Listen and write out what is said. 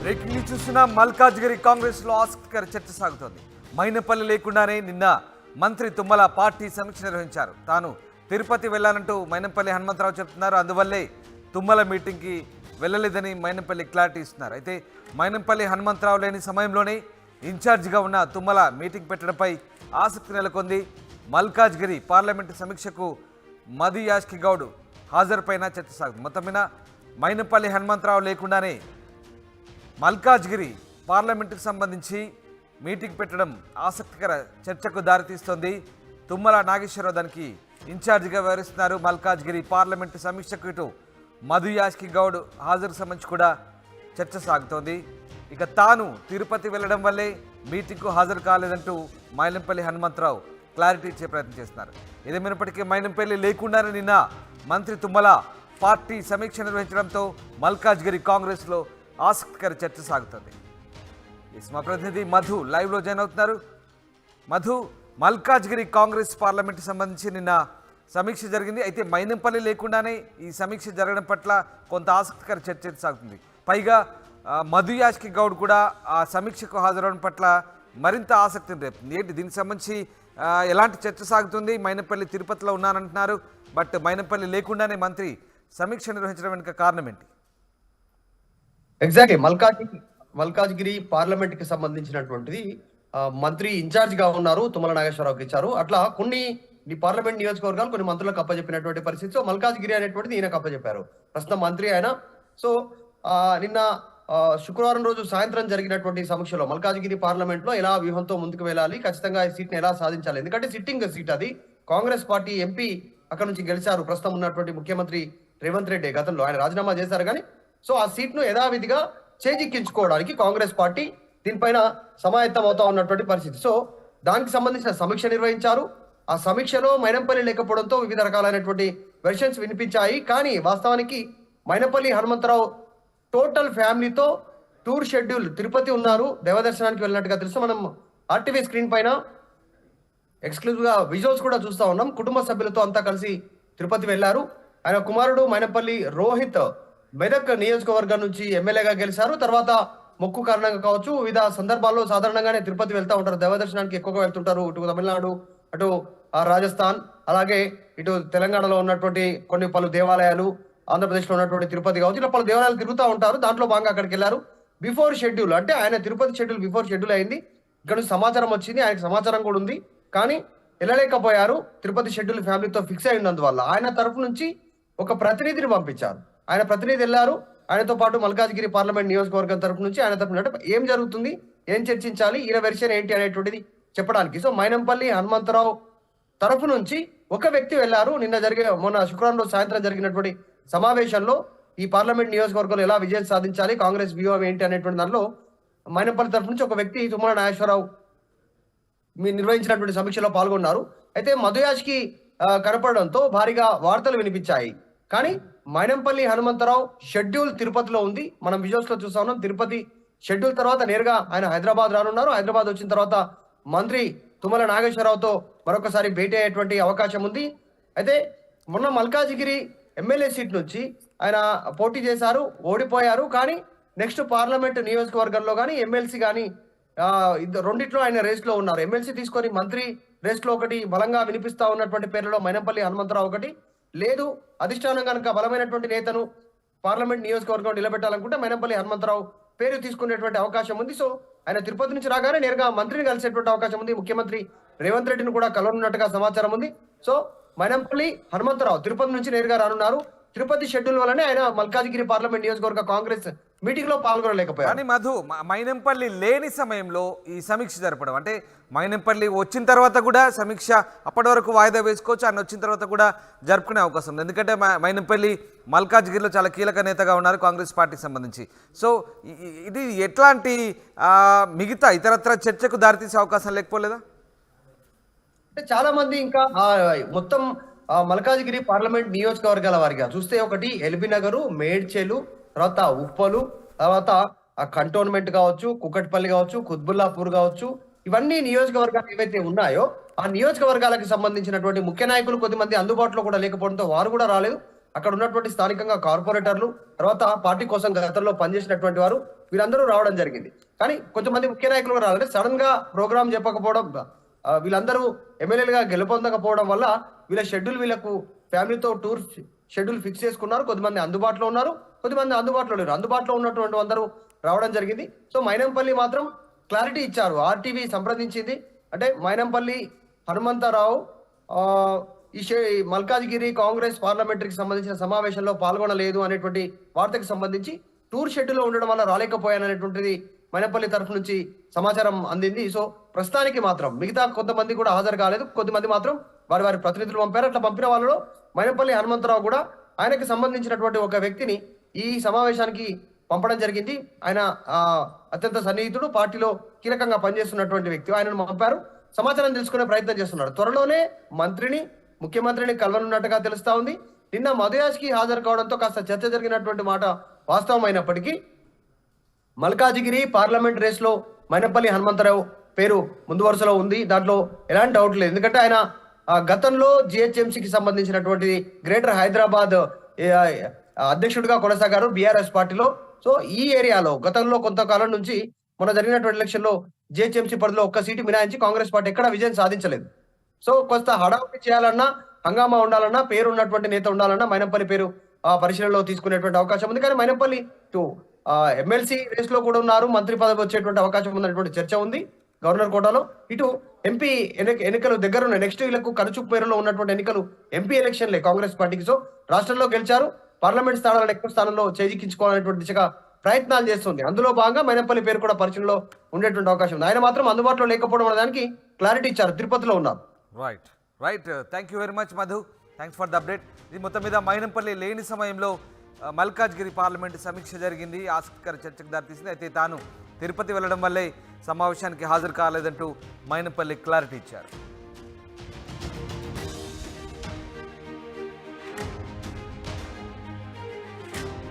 Breaking news చూస్తున్న మల్కాజ్గిరి కాంగ్రెస్ లో ఆసక్తికర చర్చ సాగుతోంది. మైనపల్లి లేకుండానే నిన్న మంత్రి తుమ్మల పార్టీ సమీక్ష నిర్వహించారు. తాను తిరుపతి వెళ్లానంటూ మైనంపల్లి హనుమంతరావు చెప్తున్నారు. అందువల్లే తుమ్మల మీటింగ్కి వెళ్ళలేదని మైనంపల్లి క్లారిటీ ఇస్తున్నారు. అయితే మైనంపల్లి హనుమంతరావు లేని సమయంలోనే ఇన్ఛార్జిగా ఉన్న తుమ్మల మీటింగ్ పెట్టడంపై ఆసక్తి నెలకొంది. మల్కాజ్గిరి పార్లమెంటు సమీక్షకు మది యాష్కి గౌడ్ హాజరుపైన చర్చ సాగుతుంది. మొత్తం మీద మైనంపల్లి హనుమంతరావు లేకుండానే మల్కాజ్గిరి పార్లమెంటుకు సంబంధించి మీటింగ్ పెట్టడం ఆసక్తికర చర్చకు దారితీస్తోంది. తుమ్మల నాగేశ్వరరావు దానికి ఇన్ఛార్జిగా వ్యవహరిస్తున్నారు. మల్కాజ్గిరి పార్లమెంటు సమీక్షకు ఇటు మధు యాష్కి గౌడ్ హాజరు సంబంధించి కూడా చర్చ సాగుతోంది. ఇక తాను తిరుపతి వెళ్లడం వల్లే మీటింగ్కు హాజరు కాలేదంటూ మైనంపల్లి హనుమంతరావు క్లారిటీ ఇచ్చే ప్రయత్నం చేస్తున్నారు. ఏదేమైనప్పటికీ మైనంపల్లి లేకుండానే నిన్న మంత్రి తుమ్మల పార్టీ సమీక్ష నిర్వహించడంతో మల్కాజ్గిరి కాంగ్రెస్లో ఆసక్తికర చర్చ సాగుతుంది. మా ప్రతినిధి మధు లైవ్లో జాయిన్ అవుతున్నారు. మధు, మల్కాజ్గిరి కాంగ్రెస్ పార్లమెంట్ సంబంధించి నిన్న సమీక్ష జరిగింది. అయితే మైనంపల్లి లేకుండానే ఈ సమీక్ష జరగడం పట్ల కొంత ఆసక్తికర చర్చ సాగుతుంది. పైగా మధు యాష్కి గౌడ్ కూడా ఆ సమీక్షకు హాజరవడం పట్ల మరింత ఆసక్తిని రేపుతుంది. ఏంటి దీనికి సంబంధించి ఎలాంటి చర్చ సాగుతుంది? మైనంపల్లి తిరుపతిలో ఉన్నానంటున్నారు, బట్ మైనంపల్లి లేకుండానే మంత్రి సమీక్ష నిర్వహించడం వెనుక కారణం ఏంటి? ఎగ్జాక్ట్లీ మల్కాజ్గిరి పార్లమెంట్ కి సంబంధించినటువంటిది మంత్రి ఇన్ఛార్జ్ గా ఉన్నారు, తుమ్మల నాగేశ్వరరావుకి ఇచ్చారు. అట్లా కొన్ని పార్లమెంట్ నియోజకవర్గాలు కొన్ని మంత్రులకు అప్పచెప్పినటువంటి పరిస్థితి. సో మల్కాజ్గిరి అనేటువంటిది ఈయనకు అప్పచెప్పారు, ప్రస్తుతం మంత్రి ఆయన. సో నిన్న శుక్రవారం రోజు సాయంత్రం జరిగినటువంటి సమీక్షలో మల్కాజ్గిరి పార్లమెంట్ లో ఎలా వ్యూహంతో ముందుకు వెళ్ళాలి, ఖచ్చితంగా ఈ సీట్ ని ఎలా సాధించాలి, ఎందుకంటే సిట్టింగ్ సీట్ అది. కాంగ్రెస్ పార్టీ ఎంపీ అక్కడ నుంచి గెలిచారు, ప్రస్తుతం ఉన్నటువంటి ముఖ్యమంత్రి రేవంత్ రెడ్డి. గతంలో ఆయన రాజీనామా చేశారు కానీ సో ఆ సీట్ ను యథావిధిగా చేజిక్కించుకోవడానికి కాంగ్రెస్ పార్టీ దీనిపైన సమాయత్తం అవుతా ఉన్నటువంటి పరిస్థితి. సో దానికి సంబంధించిన సమీక్ష నిర్వహించారు. ఆ సమీక్షలో మైనంపల్లి లేకపోవడంతో వివిధ రకాలైనటువంటి వెర్షన్స్ వినిపించాయి. కానీ వాస్తవానికి మైనంపల్లి హనుమంతరావు టోటల్ ఫ్యామిలీతో టూర్ షెడ్యూల్ తిరుపతి ఉన్నారు, దేవదర్శనానికి వెళ్ళినట్టుగా తెలుసు. మనం ఆర్టీవీ స్క్రీన్ పైన ఎక్స్క్లూజివ్ గా విజువల్స్ కూడా చూస్తా ఉన్నాం. కుటుంబ సభ్యులతో అంతా కలిసి తిరుపతి వెళ్లారు. ఆయన కుమారుడు మైనంపల్లి రోహిత్ మెదక్ నియోజకవర్గం నుంచి ఎమ్మెల్యేగా గెలిచారు. తర్వాత మొక్కు కారణంగా కావచ్చు, వివిధ సందర్భాల్లో సాధారణంగానే తిరుపతి వెళ్తూ ఉంటారు, దేవదర్శనానికి ఎక్కువగా వెళ్తుంటారు. ఇటు తమిళనాడు, అటు రాజస్థాన్, అలాగే ఇటు తెలంగాణలో ఉన్నటువంటి కొన్ని పలు దేవాలయాలు, ఆంధ్రప్రదేశ్లో ఉన్నటువంటి తిరుపతి కావచ్చు, ఇలా పలు దేవాలయాలు తిరుగుతూ ఉంటారు. దాంట్లో భాగంగా అక్కడికి వెళ్ళారు. బిఫోర్ షెడ్యూల్ అంటే ఆయన తిరుపతి షెడ్యూల్ బిఫోర్ షెడ్యూల్ అయింది. ఇక్కడ నుంచి సమాచారం వచ్చింది, ఆయనకు సమాచారం కూడా ఉంది, కానీ వెళ్ళలేకపోయారు. తిరుపతి షెడ్యూల్ ఫ్యామిలీతో ఫిక్స్ అయినందువల్ల ఆయన తరఫు నుంచి ఒక ప్రతినిధిని పంపించారు. ఆయన ప్రతినిధి వెళ్ళారు, ఆయనతో పాటు మల్కాజ్గిరి పార్లమెంట్ నియోజకవర్గం తరఫు నుంచి ఆయన తరఫున ఏం జరుగుతుంది, ఏం చర్చించాలి, ఈయన వెర్షన్ ఏంటి అనేటువంటిది చెప్పడానికి. సో మైనంపల్లి హనుమంతరావు తరఫు నుంచి ఒక వ్యక్తి వెళ్ళారు. మొన్న శుక్రవారం రోజు సాయంత్రం జరిగినటువంటి సమావేశంలో ఈ పార్లమెంట్ నియోజకవర్గంలో ఎలా విజయం సాధించాలి, కాంగ్రెస్ వ్యూహం ఏంటి అనేటువంటి దానిలో మైనంపల్లి తరఫు నుంచి ఒక వ్యక్తి తుమ్మల నాగేశ్వరరావు నిర్వహించినటువంటి సమీక్షలో పాల్గొన్నారు. అయితే మధు యాష్కి కనపడడంతో భారీగా వార్తలు వినిపించాయి. కానీ మైనంపల్లి హనుమంతరావు షెడ్యూల్ తిరుపతిలో ఉంది, మనం విజువల్స్ లో చూస్తా ఉన్నాం. తిరుపతి షెడ్యూల్ తర్వాత నేరుగా ఆయన హైదరాబాద్ రానున్నారు. హైదరాబాద్ వచ్చిన తర్వాత మంత్రి తుమ్మల నాగేశ్వరరావుతో మరొకసారి భేటీ అయ్యేటువంటి అవకాశం ఉంది. అయితే మొన్న మల్కాజ్గిరి ఎమ్మెల్యే సీట్ నుంచి ఆయన పోటీ చేశారు, ఓడిపోయారు. కానీ నెక్స్ట్ పార్లమెంట్ నియోజకవర్గంలో కానీ ఎమ్మెల్సీ కానీ రెండిట్లో ఆయన రేస్ లో ఉన్నారు. ఎమ్మెల్సీ తీసుకొని మంత్రి రేస్ లో ఒకటి బలంగా వినిపిస్తా ఉన్నటువంటి పేర్లలో మైనంపల్లి హనుమంతరావు ఒకటి. లేదు, అధిష్టానం కనుక బలమైనటువంటి నేతను పార్లమెంట్ నియోజకవర్గం నిలబెట్టాలనుకుంటే మైనంపల్లి హనుమంతరావు పేరు తీసుకునేటువంటి అవకాశం ఉంది. సో ఆయన తిరుపతి నుంచి రాగానే నేరుగా మంత్రిని కలిసేటువంటి అవకాశం ఉంది. ముఖ్యమంత్రి రేవంత్ రెడ్డిని కూడా కలవనున్నట్టుగా సమాచారం ఉంది. సో మైనంపల్లి హనుమంతరావు తిరుపతి నుంచి నేరుగా రానున్నారు. తిరుపతి షెడ్యూల్ వల్లనే ఆయన మల్కాజ్గిరి పార్లమెంట్ నియోజకవర్గ కాంగ్రెస్ మీటింగ్ లో పాల్గొనలేకపోయారు. కానీ మధు, మైనంపల్లి లేని సమయంలో ఈ సమీక్ష జరపడం అంటే మైనంపల్లి వచ్చిన తర్వాత కూడా సమీక్ష అప్పటి వరకు వాయిదా వేసుకోవచ్చు, ఆయన వచ్చిన తర్వాత కూడా జరుపుకునే అవకాశం ఉంది. ఎందుకంటే మైనంపల్లి మల్కాజ్గిరిలో చాలా కీలక నేతగా ఉన్నారు కాంగ్రెస్ పార్టీకి సంబంధించి. సో ఇది ఎట్లాంటి మిగతా ఇతరత్ర చర్చకు దారితీసే అవకాశం లేకపోలేదా? అంటే చాలా మంది ఇంకా మొత్తం మల్కాజ్గిరి పార్లమెంట్ నియోజకవర్గాల వారిగా చూస్తే ఒకటి ఎల్బీ నగరు, మేడ్చెలు, తర్వాత ఉప్పలు, తర్వాత కంటోన్మెంట్ కావచ్చు, కుకట్పల్లి కావచ్చు, కుత్బుల్లాపూర్ కావచ్చు, ఇవన్నీ నియోజకవర్గాలు ఏవైతే ఉన్నాయో ఆ నియోజకవర్గాలకు సంబంధించినటువంటి ముఖ్య నాయకులు కొద్దిమంది అందుబాటులో కూడా లేకపోవడంతో వారు కూడా రాలేదు. అక్కడ ఉన్నటువంటి స్థానికంగా కార్పొరేటర్లు, తర్వాత పార్టీ కోసం గతంలో పనిచేసినటువంటి వారు, వీళ్ళందరూ రావడం జరిగింది. కానీ కొంతమంది ముఖ్య నాయకులు కూడా రాలంటే సడన్ గా ప్రోగ్రామ్ చెప్పకపోవడం, వీళ్ళందరూ ఎమ్మెల్యేలుగా గెలుపొందకపోవడం వల్ల వీళ్ళ షెడ్యూల్ వీళ్ళకు ఫ్యామిలీతో టూర్ షెడ్యూల్ ఫిక్స్ చేసుకున్నారు. కొద్దిమంది అందుబాటులో ఉన్నారు, కొద్దిమంది అందుబాటులో లేరు. అందుబాటులో ఉన్నటువంటి అందరూ రావడం జరిగింది. సో మైనంపల్లి మాత్రం క్లారిటీ ఇచ్చారు. ఆర్టీవీ సంప్రదించింది, అంటే మైనంపల్లి హనుమంతరావు ఈ మల్కాజ్గిరి కాంగ్రెస్ పార్లమెంటరీకి సంబంధించిన సమావేశంలో పాల్గొనలేదు అనేటువంటి వార్తకు సంబంధించి టూర్ షెడ్యూల్లో ఉండడం వల్ల రాలేకపోయాననేటువంటిది మైనంపల్లి తరఫు నుంచి సమాచారం అందింది. సో ప్రస్తుతానికి మాత్రం మిగతా కొంతమంది కూడా హాజరు కాలేదు, కొద్దిమంది మాత్రం వారి వారి ప్రతినిధులు పంపారు. అట్లా పంపిన వాళ్ళలో మైనంపల్లి హనుమంతరావు కూడా ఆయనకి సంబంధించినటువంటి ఒక వ్యక్తిని ఈ సమావేశానికి పంపడం జరిగింది. ఆయన అత్యంత సన్నిహితుడు, పార్టీలో కీలకంగా పనిచేస్తున్నటువంటి వ్యక్తి. ఆయనను పంపారు, సమాచారం తెలుసుకునే ప్రయత్నం చేస్తున్నాడు. త్వరలోనే ముఖ్యమంత్రిని కలవనున్నట్టుగా తెలుస్తా ఉంది. నిన్న మధుయాజ్కి హాజరు కావడంతో కాస్త చర్చ జరిగినటువంటి మాట వాస్తవమైనప్పటికీ మల్కాజిగిరి పార్లమెంట్ రేస్ లో మైనంపల్లి హనుమంతరావు పేరు ముందు వరుసలో ఉంది. దాంట్లో ఎలాంటి డౌట్ లేదు. ఎందుకంటే ఆయన గతంలో జిహెచ్ఎంసీకి సంబంధించినటువంటి గ్రేటర్ హైదరాబాద్ అధ్యక్షుడిగా కొనసాగారు బీఆర్ఎస్ పార్టీలో. సో ఈ ఏరియాలో గతంలో కొంతకాలం నుంచి మొన్న జరిగినటువంటి ఎలక్షన్ లో జిహెచ్ఎంసీ పరిధిలో ఒక్క సీటు మినాయించి కాంగ్రెస్ పార్టీ ఎక్కడ విజయం సాధించలేదు. సో కొంత హడావుడి చేయాలన్నా, హంగామా ఉండాలన్నా, పేరు ఉన్నటువంటి నేత ఉండాలన్నా మైనంపల్లి పేరు పరిశీలనలో తీసుకునేటువంటి అవకాశం ఉంది. కానీ మైనంపల్లి ఎమ్మెల్సీ రేస్ లో కూడా ఉన్నారు, మంత్రి పదవి వచ్చేటువంటి అవకాశం ఉందనేటువంటి చర్చ ఉంది గవర్నర్ కోటాలో. ఇటు ఎంపీ ఎన్నికలు దగ్గరున్న నెక్స్ట్ వీళ్ళకు కనుచూపు పేరులో ఉన్నటువంటి ఎన్నికలు ఎంపీ ఎలక్షన్లే కాంగ్రెస్ పార్టీకి. సో రాష్ట్రంలో గెలిచారు, పార్లమెంట్ స్థానాలను ఎక్కువ స్థానంలో చేజిక్కించుకోవాలనేటువంటి దిశగా ప్రయత్నాలు చేస్తుంది. అందులో భాగంగా మైనంపల్లి పేరు కూడా పరిశీలనలో ఉండేటువంటి అవకాశం ఉంది. ఆయన మాత్రం అందుబాటులో లేకపోవడం అనే దానికి క్లారిటీ ఇచ్చారు, తిరుపతిలో ఉన్నారు. Right thank you very much Madhu, thanks for the update. ఇది మొత్తం మీద మైనంపల్లి లేని సమయంలో మల్కాజ్గిరి పార్లమెంట్ సమీక్ష జరిగింది, ఆసక్తికర చర్చకు దారితీసింది. అయితే తాను తిరుపతి వెళ్ళడం వల్లే సమావేశానికి హాజరు కాలేదంటూ మైనంపల్లి క్లారిటీ ఇచ్చారు.